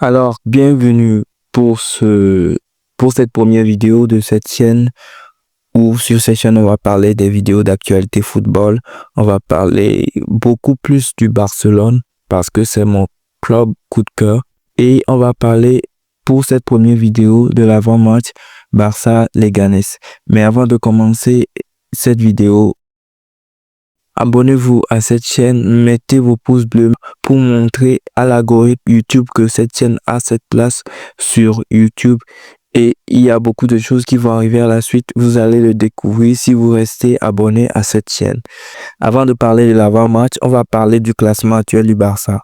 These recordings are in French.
Alors, bienvenue pour cette première vidéo de cette chaîne où sur cette chaîne on va parler des vidéos d'actualité football. On va parler beaucoup plus du Barcelone parce que c'est mon club coup de cœur et on va parler pour cette première vidéo de l'avant-match Barça-Leganés. Mais avant de commencer cette vidéo, abonnez-vous à cette chaîne, mettez vos pouces bleus pour montrer à l'algorithme YouTube que cette chaîne a cette place sur YouTube. Et il y a beaucoup de choses qui vont arriver à la suite. Vous allez le découvrir si vous restez abonné à cette chaîne. Avant de parler de l'avant-match, on va parler du classement actuel du Barça.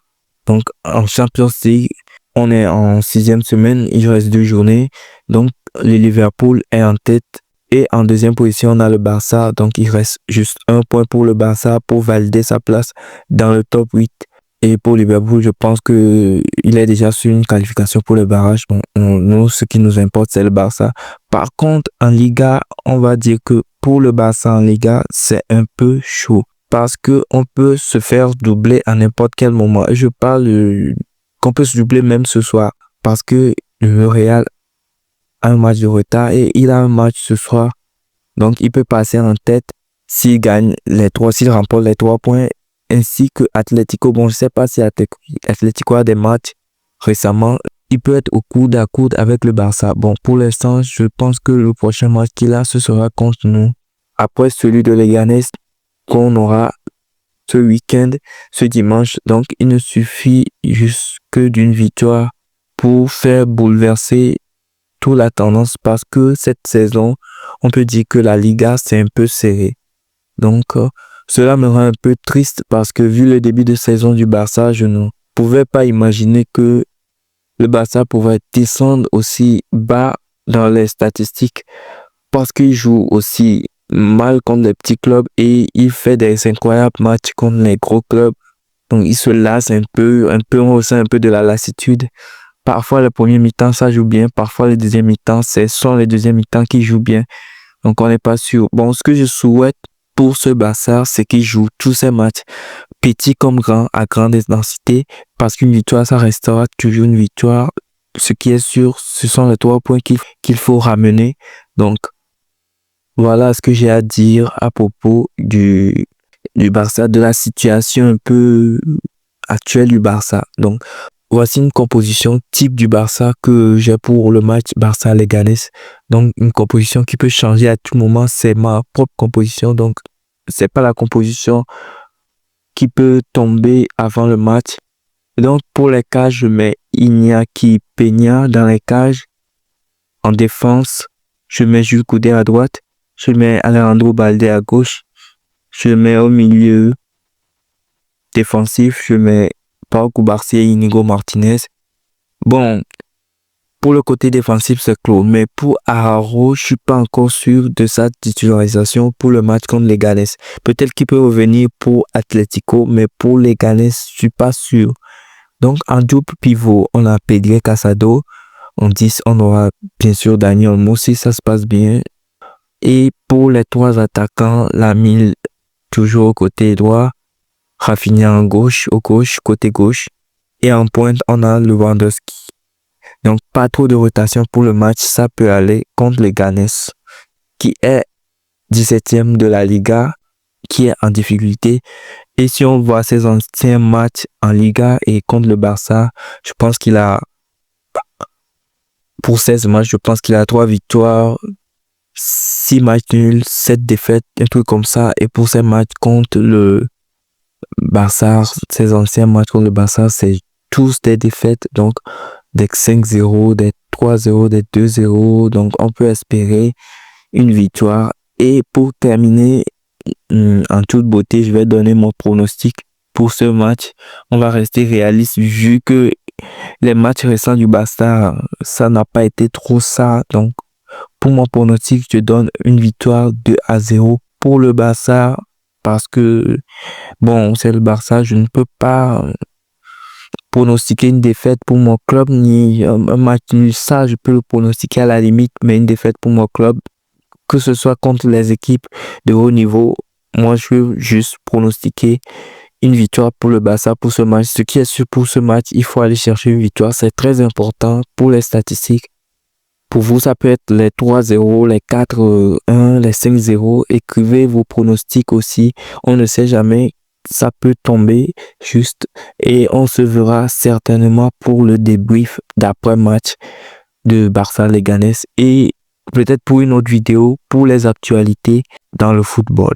Donc, en Champions League, on est en 6e semaine. Il reste 2 journées. Donc, le Liverpool est en tête. Et en deuxième position, on a le Barça. Donc, il reste juste 1 point pour le Barça pour valider sa place dans le top 8. Et pour Liverpool, je pense que il est déjà sur une qualification pour le barrage. Bon, nous, ce qui nous importe, c'est le Barça. Par contre, en Liga, on va dire que pour le Barça en Liga, c'est un peu chaud. Parce que on peut se faire doubler à n'importe quel moment. Et je parle qu'on peut se doubler même ce soir. Parce que le Real a un match de retard et il a un match ce soir. Donc, il peut passer en tête s'il gagne s'il remporte les 3 points, ainsi que Atlético. Bon, je sais pas si Atlético a des matchs récemment. Il peut être au coude à coude avec le Barça. Bon, pour l'instant, je pense que le prochain match qu'il a, ce sera contre nous. Après celui de Leganés qu'on aura ce week-end, ce dimanche. Donc, il ne suffit juste que d'une victoire pour faire bouleverser toute la tendance parce que cette saison, on peut dire que la Liga, c'est un peu serré. Donc, cela me rend un peu triste parce que vu le début de saison du Barça, je ne pouvais pas imaginer que le Barça pouvait descendre aussi bas dans les statistiques parce qu'il joue aussi mal contre les petits clubs et il fait des incroyables matchs contre les gros clubs. Donc, il se lasse on ressent un peu de la lassitude. Parfois, le premier mi-temps, ça joue bien. Parfois, le deuxième mi-temps, ce sont les deuxièmes mi-temps qui jouent bien. Donc, on n'est pas sûr. Bon, ce que je souhaite pour ce Barça, c'est qu'il joue tous ses matchs, petits comme grands, à grande intensité, parce qu'une victoire, ça restera toujours une victoire. Ce qui est sûr, ce sont les 3 points qu'il faut ramener. Donc, voilà ce que j'ai à dire à propos du Barça, de la situation un peu actuelle du Barça. Donc, voici une composition type du Barça que j'ai pour le match Barça-Leganés. Donc, une composition qui peut changer à tout moment. C'est ma propre composition. Donc, c'est pas la composition qui peut tomber avant le match. Donc, pour les cages, je mets Iñaki Peña dans les cages. En défense, je mets Jules Koundé à droite. Je mets Alejandro Balde à gauche. Je mets au milieu défensif, je mets Pau Cubarsí et Inigo Martinez. Bon, pour le côté défensif, c'est clos. Mais pour Araujo, je suis pas encore sûr de sa titularisation pour le match contre Leganés. Peut-être qu'il peut revenir pour Atlético, mais pour Leganés, je suis pas sûr. Donc, en double pivot, on a Pedri Casado. En 10, on aura bien sûr Daniel Olmo si ça se passe bien. Et pour les 3 attaquants, Lamine toujours au côté droit. Rafinha au gauche, côté gauche. Et en pointe, on a Lewandowski. Donc, pas trop de rotation pour le match. Ça peut aller contre Leganés, qui est 17e de la Liga, qui est en difficulté. Et si on voit ses anciens matchs en Liga et contre le Barça, je pense qu'il a, pour 16 matchs, je pense qu'il a 3 victoires, 6 matchs nuls, 7 défaites, un truc comme ça. Et pour ces matchs contre le Barça, ses anciens matchs contre le Barça, c'est tous des défaites, donc des 5-0, des 3-0, des 2-0, donc on peut espérer une victoire. Et pour terminer, en toute beauté, je vais donner mon pronostic pour ce match. On va rester réaliste vu que les matchs récents du Barça, ça n'a pas été trop ça. Donc, pour mon pronostic, je donne une victoire 2-0 pour le Barça parce que bon, c'est le Barça, je ne peux pas pronostiquer une défaite pour mon club, ni un match nul. Ça, je peux le pronostiquer à la limite, mais une défaite pour mon club, que ce soit contre les équipes de haut niveau, moi, je veux juste pronostiquer une victoire pour le Barça pour ce match. Ce qui est sûr pour ce match, il faut aller chercher une victoire. C'est très important pour les statistiques. Pour vous, ça peut être les 3-0, les 4-1, les 5-0. Écrivez vos pronostics aussi. On ne sait jamais, ça peut tomber juste. Et on se verra certainement pour le débrief d'après-match de Barça-Leganés et peut-être pour une autre vidéo pour les actualités dans le football.